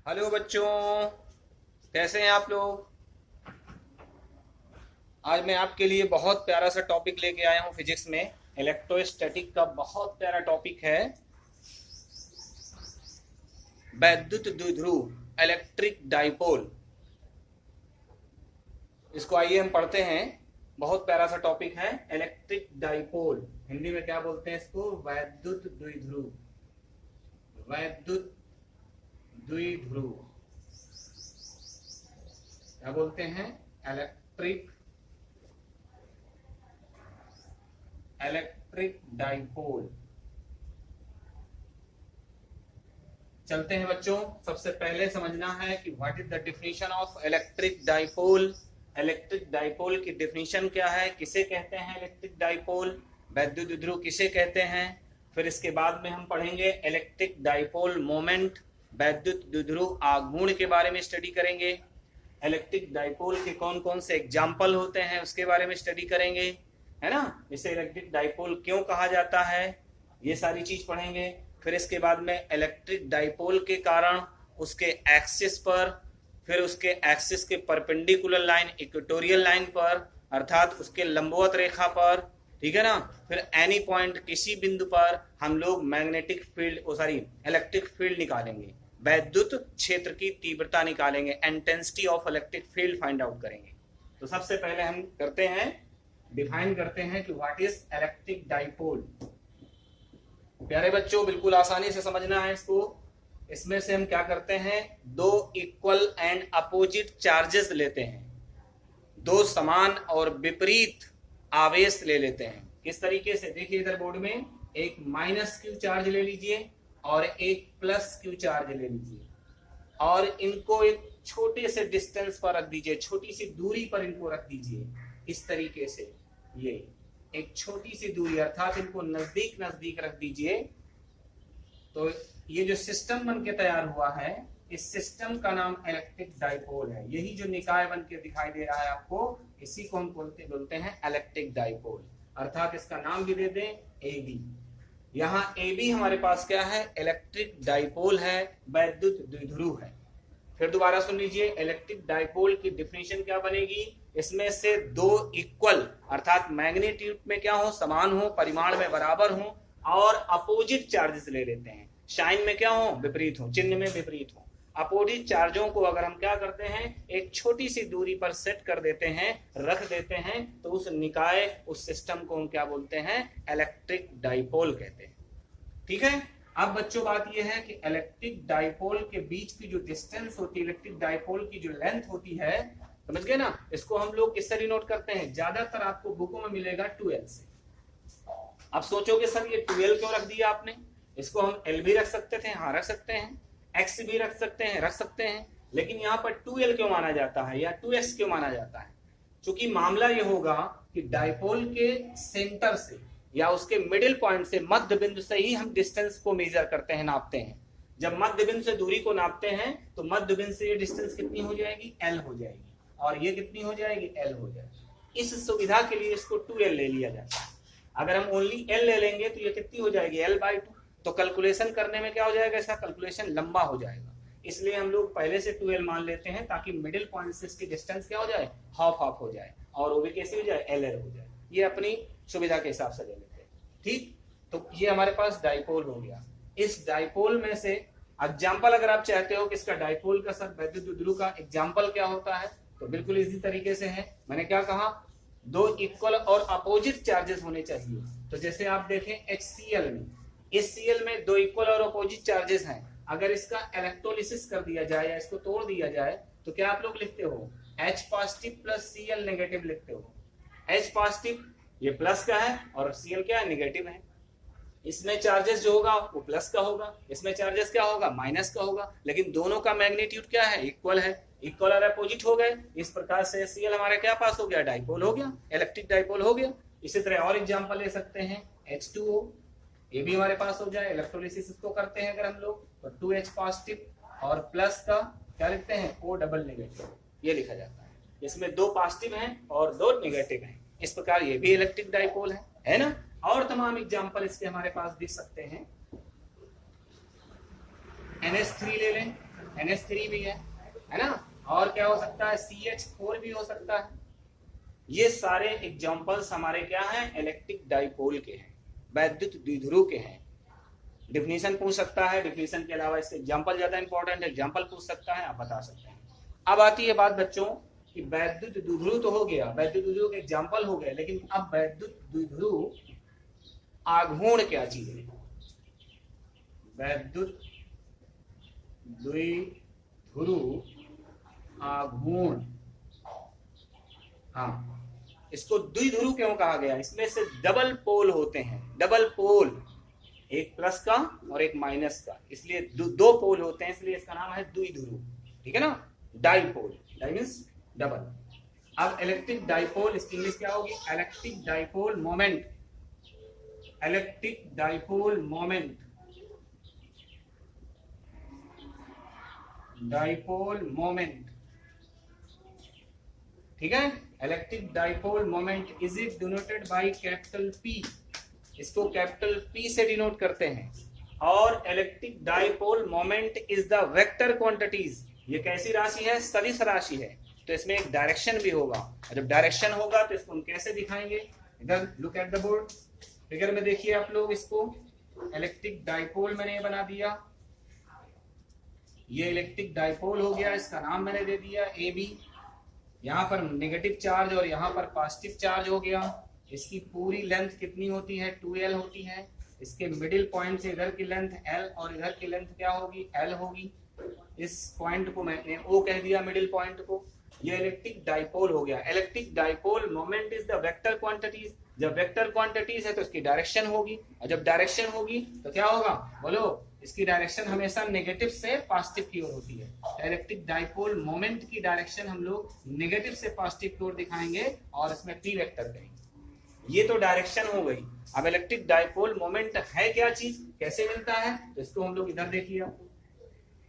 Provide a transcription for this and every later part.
Hello बच्चों, कैसे हैं आप लोग। आज मैं आपके लिए बहुत प्यारा सा टॉपिक लेके आया हूं फिजिक्स में। इलेक्ट्रोस्टैटिक का बहुत प्यारा टॉपिक है, वैद्युत द्विध्रुव इलेक्ट्रिक डाइपोल। इसको आइए हम पढ़ते हैं। बहुत प्यारा सा टॉपिक है इलेक्ट्रिक डाइपोल। हिंदी में क्या बोलते हैं इसको? वैद्युत द्विध्रुव। वैद्युत द्विध्रुव क्या बोलते हैं? Electric dipole. चलते हैं बच्चों, सबसे पहले समझना है कि what is the definition of electric dipole. Electric dipole की डेफिनेशन क्या है, किसे कहते हैं इलेक्ट्रिक डाइपोल, वैद्युत द्विध्रुव किसे कहते हैं। फिर इसके बाद में हम पढ़ेंगे इलेक्ट्रिक डाइपोल मोमेंट, वैद्युत द्विध्रुव आघूर्ण के बारे में स्टडी करेंगे। इलेक्ट्रिक डाइपोल के कौन कौन से एग्जाम्पल होते हैं उसके बारे में स्टडी करेंगे, है ना। इसे इलेक्ट्रिक डाइपोल क्यों कहा जाता है, ये सारी चीज पढ़ेंगे। फिर इसके बाद में इलेक्ट्रिक डाइपोल के कारण उसके एक्सिस पर, फिर उसके एक्सिस के परपेंडिकुलर लाइन, इक्वेटोरियल लाइन पर, अर्थात उसके लंबवत रेखा पर, ठीक है ना। फिर एनी पॉइंट, किसी बिंदु पर हम लोग मैग्नेटिक फील्ड इलेक्ट्रिक फील्ड निकालेंगे, वैद्युत क्षेत्र की तीव्रता निकालेंगे, intensity of electric field find out करेंगे। तो सबसे पहले हम करते हैं, डिफाइन करते हैं कि व्हाट इज इलेक्ट्रिक डाइपोल। प्यारे बच्चों, बिल्कुल आसानी से समझना है इसको। इसमें से हम क्या करते हैं, दो इक्वल एंड अपोजिट चार्जेस लेते हैं, दो समान और विपरीत आवेश ले लेते हैं। किस तरीके से, देखिए इधर बोर्ड में एक माइनस क्यू चार्ज ले लीजिए और एक प्लस क्यू चार्ज ले लीजिए, और इनको एक छोटे से डिस्टेंस पर रख दीजिए, छोटी सी दूरी पर इनको रख दीजिए। इस तरीके से ये एक छोटी सी दूरी, अर्थात इनको नजदीक नजदीक रख दीजिए। तो ये जो सिस्टम बन के तैयार हुआ है, इस सिस्टम का नाम इलेक्ट्रिक डाइपोल है। यही जो निकाय बन के दिखाई दे रहा है आपको, इसी को हम बोलते हैं इलेक्ट्रिक डाइपोल, अर्थात इसका नाम भी दे दें AB। यहाँ AB हमारे पास क्या है, इलेक्ट्रिक डाइपोल है, वैद्युत द्विध्रुव है। फिर दोबारा सुन लीजिए, इलेक्ट्रिक डाइपोल की डिफिनेशन क्या बनेगी, इसमें से दो इक्वल, अर्थात मैग्नीट्यूड में क्या हो, समान हो, परिमाण में बराबर हो, और अपोजिट चार्जेस ले लेते हैं। साइन में क्या हो, विपरीत हो, चिन्ह में विपरीत हो। अपोजिट चार्जों को अगर हम क्या करते हैं, एक छोटी सी दूरी पर सेट कर देते हैं, रख देते हैं, तो उस निकाय, उस सिस्टम को हम क्या बोलते हैं, इलेक्ट्रिक डाइपोल कहते हैं। ठीक है। अब बच्चों बात यह है कि इलेक्ट्रिक डाइपोल के बीच की जो डिस्टेंस होती है, इलेक्ट्रिक डाइपोल की जो लेंथ होती है, समझ गए ना। इसको हम लोग किससे डिनोट करते हैं, ज्यादातर आपको बुकों में मिलेगा 2L से। अब सोचोगे सर ये 2L क्यों रख दिया आपने, इसको हम L भी रख सकते थे, हाँ रख सकते हैं, X भी रख सकते हैं, रख सकते हैं, लेकिन यहाँ पर 2L क्यों माना जाता है या 2S क्यों माना जाता है। क्योंकि मामला ये होगा कि डाइपोल के सेंटर से या उसके मिडिल पॉइंट से, मध्य बिंदु से ही हम डिस्टेंस को मेजर करते हैं, नापते हैं। जब मध्य बिंदु से दूरी को नापते हैं तो मध्य बिंदु से ये डिस्टेंस कितनी हो जाएगी, L हो जाएगी, और ये कितनी हो जाएगी, L हो जाएगी। इस सुविधा के लिए इसको 2L ले लिया जाता है। अगर हम ओनली L ले लेंगे तो ये कितनी हो जाएगी, L/2। तो कैलकुलेशन करने में क्या हो जाएगा, इसका कैलकुलेशन लंबा हो जाएगा। इसलिए हम लोग पहले से 2L मान लेते हैं, ताकि मिडिल पॉइंट से इसकी डिस्टेंस क्या हो जाए, हाफ हाफ हो जाए, और वो भी कैसे हो जाए, LL हो जाए। ये अपनी सुविधा के हिसाब से ले लेते हैं। ठीक, तो ये हमारे पास डाइपोल हो गया। इस डाइपोल में से एग्जाम्पल अगर आप चाहते हो कि इसका डाइपोल का सर वैद्युत द्विध्रुव का एग्जाम्पल क्या होता है, तो बिल्कुल इसी तरीके से है। मैंने क्या कहा, दो इक्वल और अपोजिट चार्जेस होने चाहिए। तो जैसे आप देखें HCl में, इस Cl में दो इक्वल और अपोजिट चार्जेस हैं। अगर इसका इलेक्ट्रोलिसिस कर दिया जाए या इसको तोड़ दिया जाए तो क्या आप लोग लिखते हो, H positive plus Cl negative लिखते हो। H पॉजिटिव ये प्लस का है और Cl क्या है, नेगेटिव है। इसमें चार्जेस जो होगा वो प्लस का होगा, इसमें चार्जेस क्या होगा, माइनस का होगा, लेकिन दोनों का मैग्नीट्यूड क्या है, इक्वल है। इक्वल और अपोजिट हो गए, इस प्रकार से Cl हमारे क्या पास हो गया, डाइपोल हो गया, इलेक्ट्रिक डाइपोल हो गया। इसी तरह और एग्जांपल ले सकते हैं, H2O, ये भी हमारे पास हो जाए। इलेक्ट्रोलिसिस इसको करते हैं अगर हम लोग, तो 2H पॉजिटिव और प्लस का क्या लिखते हैं, O डबल नेगेटिव, ये लिखा जाता है। इसमें दो पॉजिटिव हैं और दो नेगेटिव हैं, इस प्रकार ये भी इलेक्ट्रिक डाइपोल है ना। और तमाम एग्जांपल इसके हमारे पास दिख सकते हैं। NH3 ले लें, NH3 भी है ना, और क्या हो सकता है CH4 भी हो सकता है। ये सारे एग्जांपल्स हमारे क्या हैं, इलेक्ट्रिक डाइपोल के हैं, वैद्युत द्विध्रुव के हैं। डिफिनीशन पूछ सकता है, डिफिनीशन के अलावा इसके एग्जांपल ज्यादा इंपॉर्टेंट है, एग्जांपल पूछ सकता है, आप बता सकते हैं। अब आती है बात बच्चों कि वैद्युत द्विध्रुव तो हो गया, वैद्युत द्विध्रुव के एग्जांपल हो गए, लेकिन अब वैद्युत द्विध्रुव आघूर्ण क्या चीज है? वैद्युत द्विध्रुव आघूर्ण, हाँ, इसको द्विध्रुव क्यों कहा गया? इसमें से डबल पोल होते हैं, डबल पोल, एक प्लस का और एक माइनस का, इसलिए दो पोल होते हैं, इसलिए इसका नाम है द्विध्रुव, ठीक है ना। Dipole, di means double. अब इलेक्ट्रिक डाइपोल, इसकी इंग्लिश क्या होगी? Electric dipole moment, electric dipole moment, dipole moment, ठीक है। Electric dipole moment is it denoted by capital P, इसको कैपिटल P से डिनोट करते हैं। और electric dipole moment is the vector quantities, ये कैसी राशि है? सदिश राशि है, तो इसमें एक डायरेक्शन भी होगा, और जब डायरेक्शन होगा तो इसको हम कैसे दिखाएंगे? इधर look at the board, figure में देखिए आप लोग, इसको इलेक्ट्रिक डाइपोल मैंने ये बना दिया, ये इलेक्ट्रिक डाइपोल हो गया, इसका नाम मैंने दे दिया AB। यहाँ पर नेगेटिव चार्ज और यहाँ पर पॉजिटिव चार्ज हो गया। इसकी पूरी लेंथ कितनी होती है? 2L होती है। इसके मिडिल पॉइंट से इधर की लेंथ L और इधर की लेंथ क्या होगी? L होगी। इस पॉइंट को मैंने O कह दिया, मिडिल पॉइंट को। ये इलेक्ट्रिक डाइपोल हो गया। Electric dipole moment is the vector quantities, जब वेक्टर क्वांटिटीज है तो इसकी डायरेक्शन होगी, और जब डायरेक्शन होगी तो क्या होगा? बोलो, इसकी डायरेक्शन हमेशा नेगेटिव से पॉजिटिव की ओर होती है। इलेक्ट्रिक डाइपोल मोमेंट की डायरेक्शन हम लोग नेगेटिव से पॉजिटिव की ओर दिखाएंगे और इसमें P वेक्टर करेंगे। ये तो डायरेक्शन हो गई। अब इलेक्ट्रिक डाइपोल मोमेंट है क्या चीज, कैसे मिलता है? तो इसको हम लोग इधर देखिए, आपको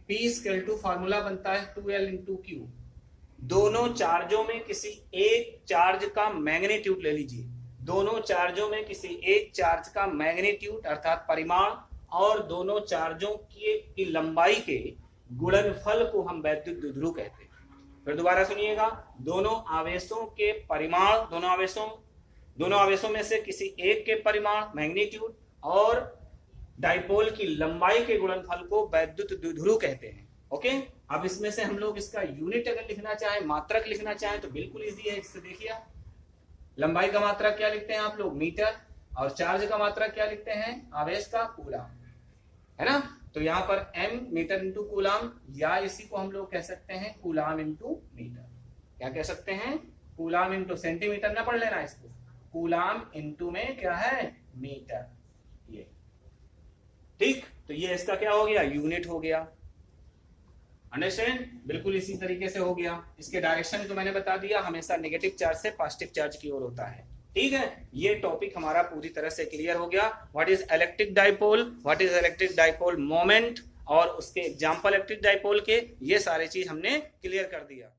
P फॉर्मूला बनता है 2L × Q। दोनों चार्जों में किसी एक चार्ज का मैग्नीट्यूड ले लीजिए, दोनों चार्जों में किसी एक चार्ज का मैग्नीट्यूड अर्थात परिमाण और दोनों चार्जों की लंबाई के गुणनफल को हम वैद्युत द्विध्रुव कहते हैं। फिर दोबारा सुनिएगा, दोनों आवेशों के परिमाण, दोनों आवेशों में से किसी एक के परिमाण मैग्नीट्यूड और डाइपोल की लंबाई के गुणनफल को वैद्युत द्विध्रुव कहते हैं। ओके, अब इसमें से हम लोग इसका यूनिट अगर लिखना चाहें, मात्रक लिखना चाहें तो बिल्कुल इजी है। इससे देखिए, लंबाई का मात्रक क्या लिखते हैं आप लोग? मीटर। और चार्ज का मात्रक क्या लिखते हैं? आवेश का कूलाम, है ना। तो यहाँ पर m मीटर इंटू कूलाम, या इसी को हम लोग कह सकते हैं कूलाम इंटू मीटर। क्या कह सकते हैं? कूलाम इंटू सेंटीमीटर, ना पढ़ लेना इसको, कूलाम इंटू में क्या है? मीटर। ये ठीक, तो ये इसका क्या हो गया? यूनिट हो गया। अंडरस्टैंड? बिल्कुल इसी तरीके से हो गया। इसके डायरेक्शन तो मैंने बता दिया, हमेशा नेगेटिव चार्ज से पॉजिटिव चार्ज की ओर होता है। ठीक है, ये टॉपिक हमारा पूरी तरह से क्लियर हो गया। What is electric dipole, what is electric dipole moment, और उसके एग्जांपल इलेक्ट्रिक डाइपोल के, ये सारी चीज हमने क्लियर कर दिया।